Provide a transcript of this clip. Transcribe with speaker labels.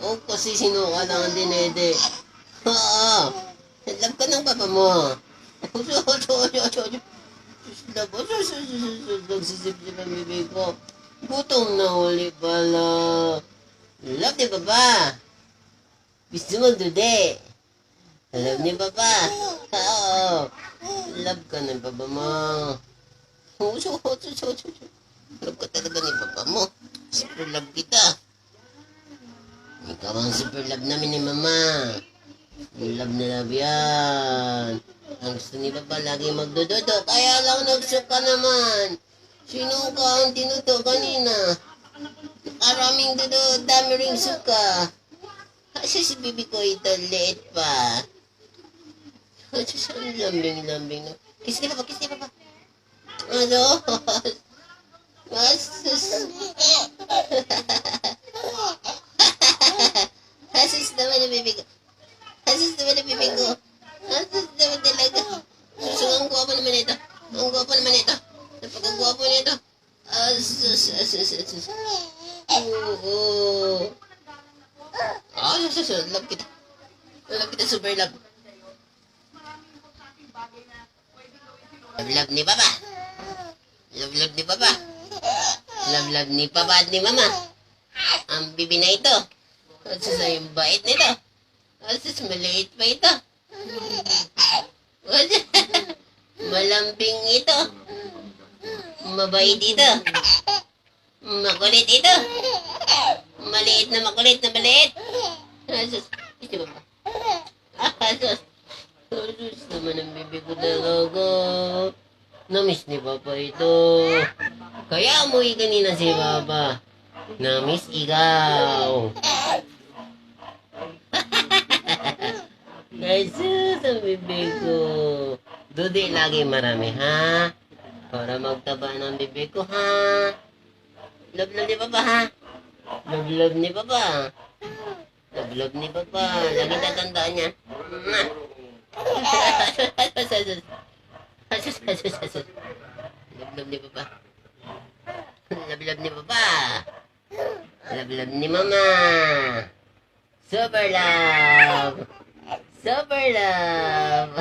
Speaker 1: O kasi sino ka lang dinede. Oo. Love ka ng papa mo. Nagsisip-sip ang bibig ko. Gutom na uli pala. Love ni papa. Gusto mo dude. Love ni papa. Oo. Love ka ng papa mo. Love ka talaga ni papa mo. Super love kita. Ikaw ang super love namin ni mama. Love na love yan. Ang gusto ni papa lagi magdududo. Kaya lang nagsuka naman. Sino ka ang tinuto kanina? Araming dudo, dami ring suka. Kasi si bibi ko ito, liit pa. Kasi ang lambing-lambing na. Kiss ni papa, kiss ni papa. Ano? Hasus naman ang bibi ko. Hasus naman ang bibi ko. Hasus naman talaga. Susung, ang gwapo naman ito. Ang gwapo naman ito. Napakagwapo nito. Asus. Oo. Love kita. Love kita, super love. Love ni papa. Love ni papa. Love ni papa at ni mama. Ang bibi na ito. Asus ay yung bait nito. Asus maliit pa ito. Malambing ito. Mabait ito. Makulit ito. Maliit na makulit na maliit. Asus. Ito ba? Asus. Asus naman ang bibi ko talaga. Namiss ni papa ito. Kaya umuwi kanina si papa. Namiss ikaw. Asus ang bibi ko. Dudi lagi marami ha. Para magtaba ng bibig ko, ha? Love ni papa, ha? Love ni papa. Love ni papa. Lagi tatandaan niya. Asus. Love ni papa. Love ni papa. Love ni mama. Super love. Super love.